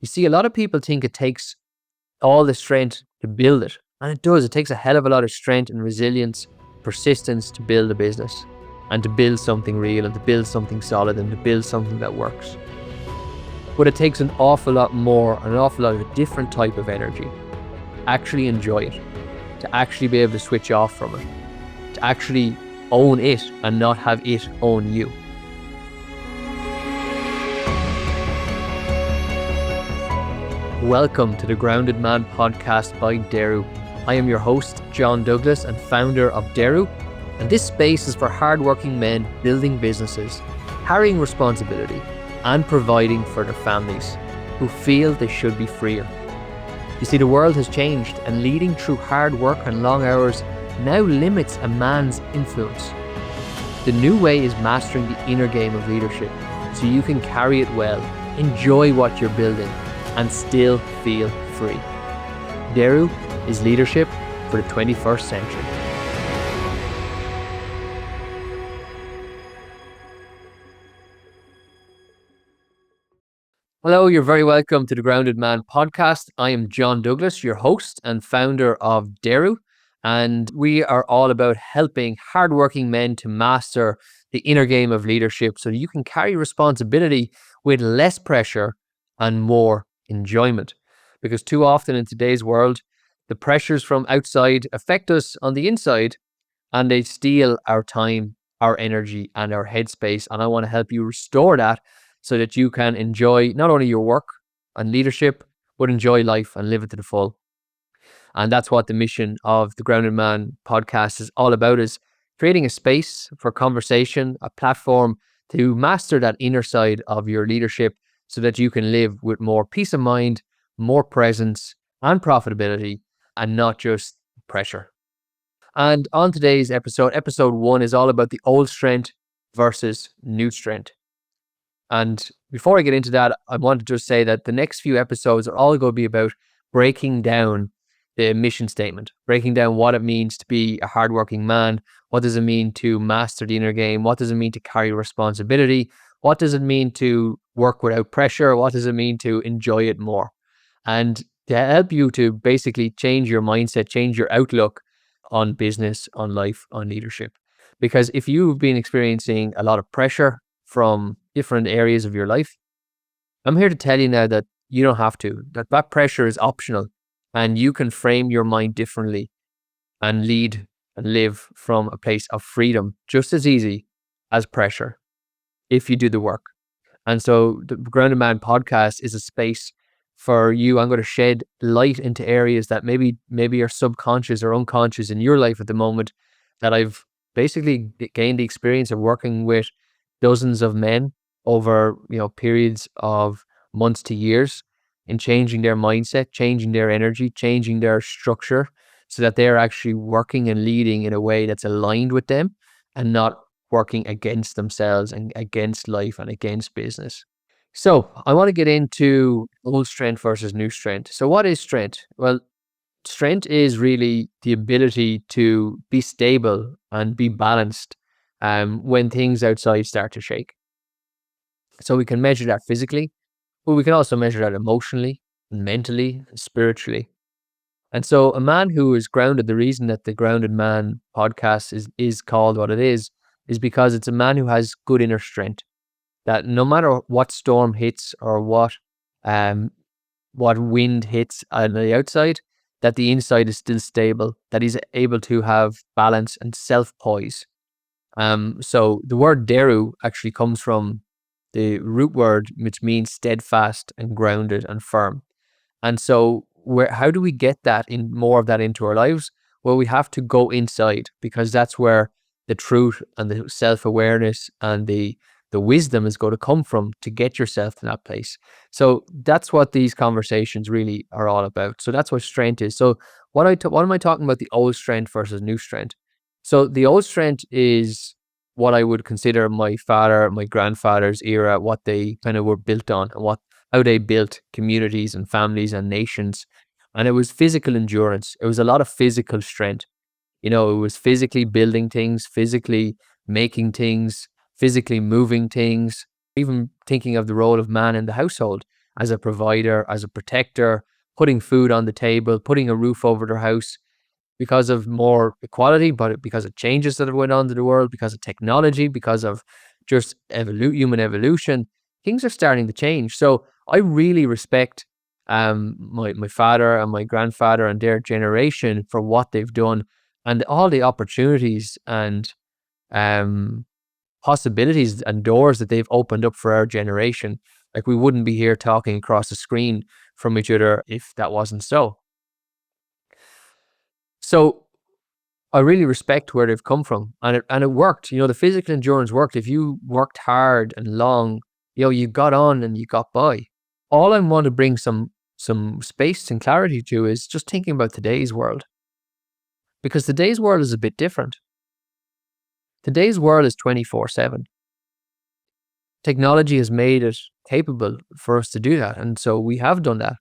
You see, a lot of people think it takes all the strength to build it. And it does. It takes a hell of a lot of strength and resilience, persistence to build a business and to build something real and to build something solid and to build something that works. But it takes an awful lot more, an awful lot of a different type of energy. Actually enjoy it, to actually be able to switch off from it, to actually own it and not have it own you. Welcome to the Grounded Man podcast by Daru. I am your host, John Douglas, and founder of Daru, and this space is for hardworking men building businesses, carrying responsibility, and providing for their families who feel they should be freer. You see, the world has changed, and leading through hard work and long hours now limits a man's influence. The new way is mastering the inner game of leadership so you can carry it well, enjoy what you're building, and still feel free. Daru is leadership for the 21st century. Hello, you're very welcome to the Grounded Man podcast. I am John Douglas, your host and founder of Daru, and we are all about helping hardworking men to master the inner game of leadership so you can carry responsibility with less pressure and more enjoyment. Because too often in today's world, the pressures from outside affect us on the inside and they steal our time, our energy, and our headspace. And I want to help you restore that so that you can enjoy not only your work and leadership, but enjoy life and live it to the full. And that's what the mission of the Grounded Man podcast is all about, is creating a space for conversation, a platform to master that inner side of your leadership so that you can live with more peace of mind, more presence and profitability, and not just pressure. And on today's episode 1 is all about the old strength versus new strength. And before I get into that, I want to just say that the next few episodes are all going to be about breaking down the mission statement, breaking down what it means to be a hardworking man. What does it mean to master the inner game? What does it mean to carry responsibility? What does it mean to work without pressure? What does it mean to enjoy it more? And to help you to basically change your mindset, change your outlook on business, on life, on leadership. Because if you've been experiencing a lot of pressure from different areas of your life, I'm here to tell you now that you don't have to, that pressure is optional and you can frame your mind differently and lead and live from a place of freedom just as easy as pressure if you do the work. And so the Grounded Man podcast is a space for you. I'm going to shed light into areas that maybe are subconscious or unconscious in your life at the moment, that I've basically gained the experience of working with dozens of men over, periods of months to years in changing their mindset, changing their energy, changing their structure so that they're actually working and leading in a way that's aligned with them and not working against themselves and against life and against business. So I want to get into old strength versus new strength. So what is strength? Well, strength is really the ability to be stable and be balanced when things outside start to shake. So we can measure that physically, but we can also measure that emotionally, and mentally, and spiritually. And so a man who is grounded, the reason that the Grounded Man podcast is called what it is because it's a man who has good inner strength, that no matter what storm hits or what wind hits on the outside, that the inside is still stable, that he's able to have balance and self-poise. So the word Daru actually comes from the root word, which means steadfast and grounded and firm. And so how do we get that more of that into our lives? Well, we have to go inside, because that's where the truth and the self-awareness and the wisdom is going to come from to get yourself to that place. So that's what these conversations really are all about. So that's what strength is. So what am I talking about, the old strength versus new strength? So the old strength is what I would consider my grandfather's era, what they kind of were built on, and how they built communities and families and nations. And it was physical endurance. It was a lot of physical strength. It was physically building things, physically making things, physically moving things, even thinking of the role of man in the household. as a provider, as a protector, putting food on the table, putting a roof over their house because of more equality, but because of changes that have went on to the world, because of technology, because of just human evolution, things are starting to change. So I really respect my father and my grandfather and their generation for what they've done and all the opportunities and um, possibilities and doors that they've opened up for our generation. Like we wouldn't be here talking across the screen from each other if that wasn't so. So I really respect where they've come from, and it worked. The physical endurance worked. If you worked hard and long, you got on and you got by. All I want to bring some space and clarity to is just thinking about today's world, because today's world is a bit different. Today's world is 24/7. Technology has made it capable for us to do that, and so we have done that.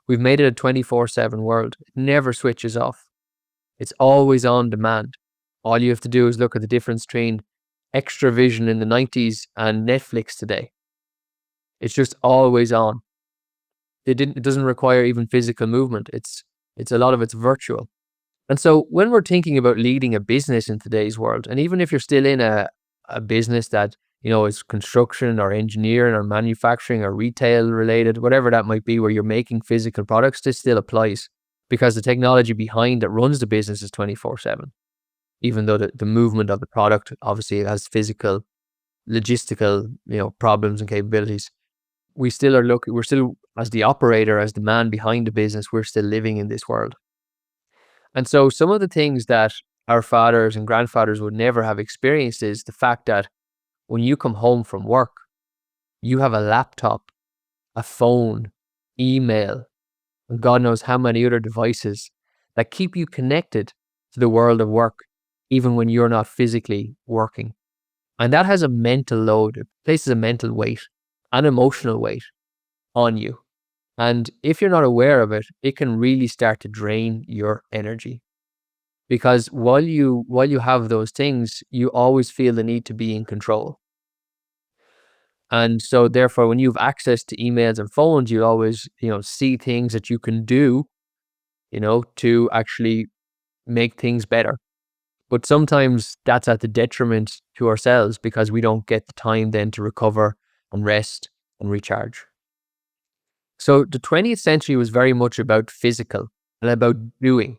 We've made it a 24/7 world. It never switches off. It's always on demand. All you have to do is look at the difference between Extra Vision in the 90s and Netflix today. It's just always on. It doesn't require even physical movement. It's a lot of it's virtual. And so when we're thinking about leading a business in today's world, and even if you're still in a business that, is construction or engineering or manufacturing or retail related, whatever that might be, where you're making physical products, this still applies because the technology behind that runs the business is 24/7. Even though the movement of the product obviously has physical, logistical, problems and capabilities. We're still, as the operator, as the man behind the business, we're still living in this world. And so some of the things that our fathers and grandfathers would never have experienced is the fact that when you come home from work, you have a laptop, a phone, email, and God knows how many other devices that keep you connected to the world of work, even when you're not physically working. And that has a mental load, it places a mental weight, an emotional weight on you. And if you're not aware of it, it can really start to drain your energy. Because while you have those things, you always feel the need to be in control. And so therefore, when you have access to emails and phones, you always, see things that you can do, to actually make things better. But sometimes that's at the detriment to ourselves because we don't get the time then to recover and rest and recharge. So the 20th century was very much about physical and about doing.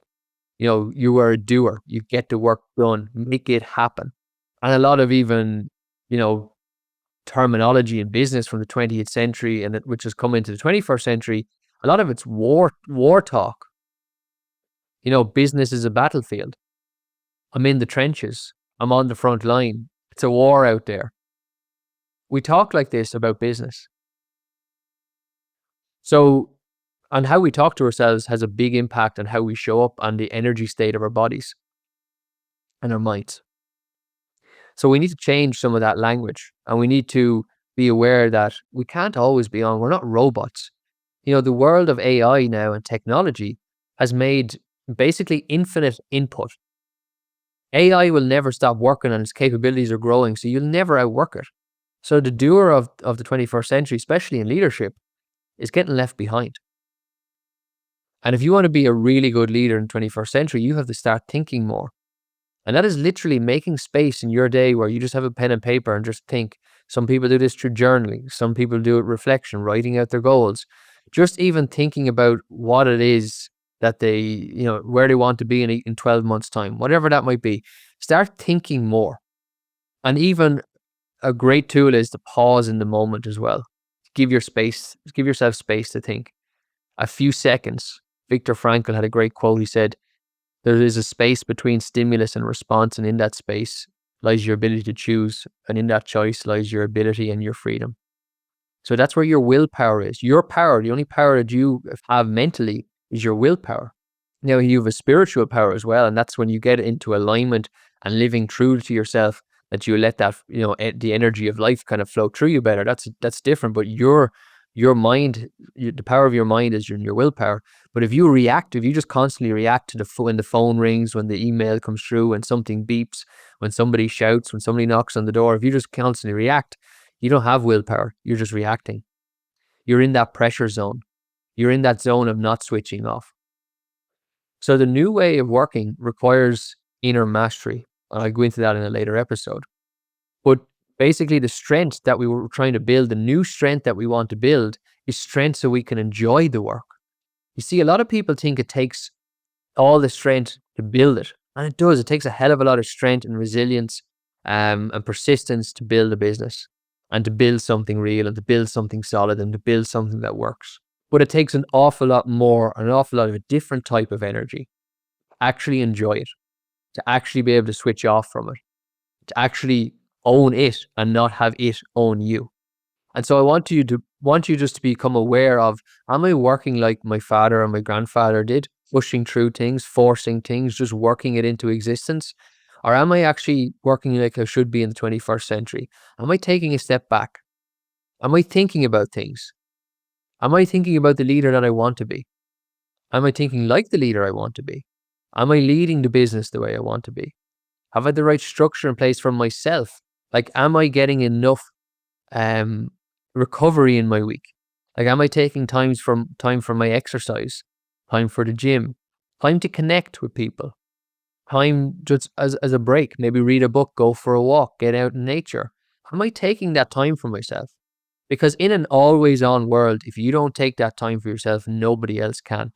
You were a doer. You get the work done, make it happen. And a lot of even, you know, terminology in business from the 20th century which has come into the 21st century, a lot of it's war talk. Business is a battlefield. I'm in the trenches. I'm on the front line. It's a war out there. We talk like this about business. So, and how we talk to ourselves has a big impact on how we show up on the energy state of our bodies and our minds. So we need to change some of that language, and we need to be aware that we can't always be on. We're not robots. The world of AI now and technology has made basically infinite input. AI will never stop working and its capabilities are growing, so you'll never outwork it. So the doer of the 21st century, especially in leadership, is getting left behind. And if you want to be a really good leader in the 21st century, you have to start thinking more. And that is literally making space in your day where you just have a pen and paper and just think. Some people do this through journaling. Some people do it reflection, writing out their goals. Just even thinking about what it is that they, where they want to be in 12 months' time, whatever that might be. Start thinking more. And even a great tool is to pause in the moment as well. Give yourself space to think. A few seconds. Viktor Frankl had a great quote. He said, "There is a space between stimulus and response, and in that space lies your ability to choose, and in that choice lies your ability and your freedom." So that's where your willpower is. Your power, the only power that you have mentally is your willpower. Now, you have a spiritual power as well, and that's when you get into alignment and living true to yourself, that you let that, the energy of life kind of flow through you better. That's different, but your mind, the power of your mind is your willpower. But if you just constantly react to when the phone rings, when the email comes through, when something beeps, when somebody shouts, when somebody knocks on the door, if you just constantly react, you don't have willpower. You're just reacting. You're in that pressure zone. You're in that zone of not switching off. So the new way of working requires inner mastery. And I'll go into that in a later episode. But basically the strength that we were trying to build, the new strength that we want to build, is strength so we can enjoy the work. You see, a lot of people think it takes all the strength to build it. And it does. It takes a hell of a lot of strength and resilience and persistence to build a business and to build something real and to build something solid and to build something that works. But it takes an awful lot more, an awful lot of a different type of energy to actually enjoy it, to actually be able to switch off from it, to actually own it and not have it own you. And so I want you just to become aware of, am I working like my father and my grandfather did, pushing through things, forcing things, just working it into existence? Or am I actually working like I should be in the 21st century? Am I taking a step back? Am I thinking about things? Am I thinking about the leader that I want to be? Am I thinking like the leader I want to be? Am I leading the business the way I want to be? Have I the right structure in place for myself? Like, am I getting enough recovery in my week? Like, am I taking time for my exercise, time for the gym, time to connect with people, time just as a break, maybe read a book, go for a walk, get out in nature? Am I taking that time for myself? Because in an always on world, if you don't take that time for yourself, nobody else can.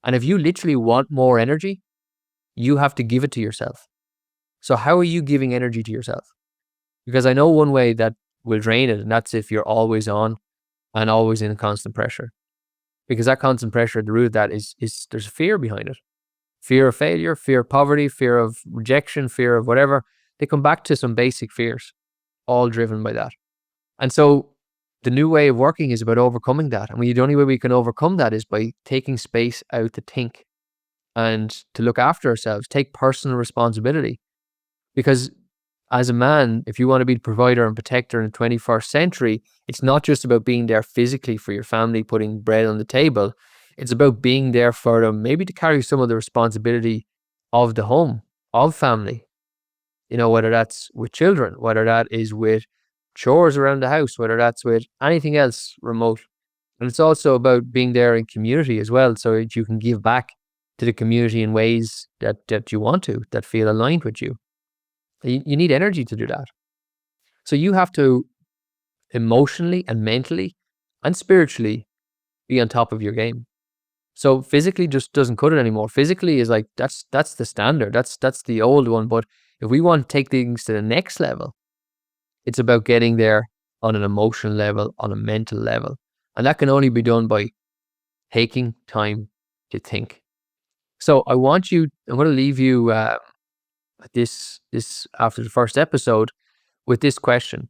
And if you literally want more energy, you have to give it to yourself. So how are you giving energy to yourself? Because I know one way that will drain it, and that's if you're always on and always in constant pressure. Because that constant pressure, the root of that is there's fear behind it. Fear of failure, fear of poverty, fear of rejection, fear of whatever. They come back to some basic fears, all driven by that. And so the new way of working is about overcoming that. And the only way we can overcome that is by taking space out to think and to look after ourselves, take personal responsibility. Because as a man, if you want to be the provider and protector in the 21st century, it's not just about being there physically for your family, putting bread on the table. It's about being there for them, maybe to carry some of the responsibility of the home, of family. You know, whether that's with children, whether that is with chores around the house, whether that's with anything else remote. And it's also about being there in community as well, so that you can give back to the community in ways that you want to, that feel aligned with you. You need energy to do that. So you have to emotionally and mentally and spiritually be on top of your game. So physically just doesn't cut it anymore. Physically is like, that's the standard. That's the old one. But if we want to take things to the next level, it's about getting there on an emotional level, on a mental level. And that can only be done by taking time to think. So I'm going to leave you this after the first episode with this question.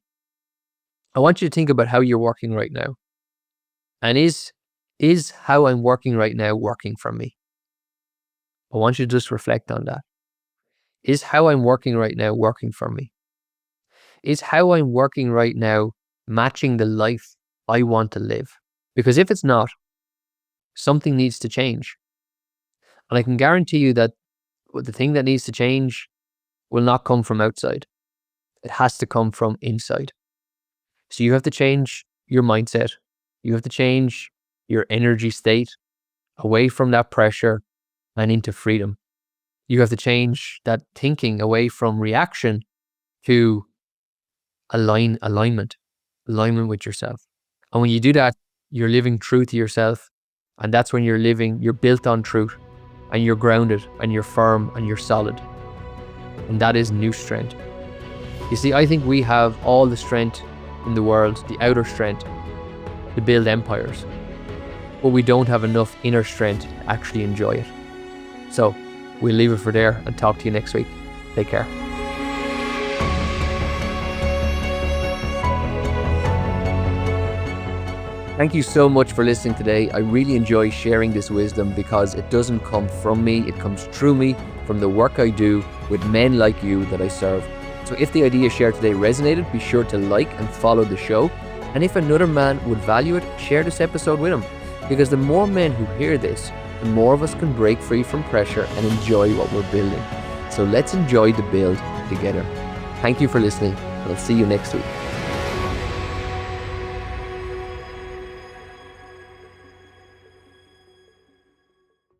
I want you to think about how you're working right now. And is how I'm working right now working for me? I want you to just reflect on that. Is how I'm working right now working for me? Is how I'm working right now matching the life I want to live? Because if it's not, something needs to change. And I can guarantee you that the thing that needs to change will not come from outside. It has to come from inside. So you have to change your mindset. You have to change your energy state away from that pressure and into freedom. You have to change that thinking away from reaction to alignment with yourself. And when you do that, you're living true to yourself. And that's when you're built on truth, and you're grounded, and you're firm, and you're solid. And that is new strength. You see, I think we have all the strength in the world, the outer strength, to build empires. But we don't have enough inner strength to actually enjoy it. So we'll leave it for there and talk to you next week. Take care. Thank you so much for listening today. I really enjoy sharing this wisdom because it doesn't come from me, it comes through me from the work I do with men like you that I serve. So if the idea shared today resonated, be sure to like and follow the show. And if another man would value it, share this episode with him. Because the more men who hear this, the more of us can break free from pressure and enjoy what we're building. So let's enjoy the build together. Thank you for listening, and I'll see you next week.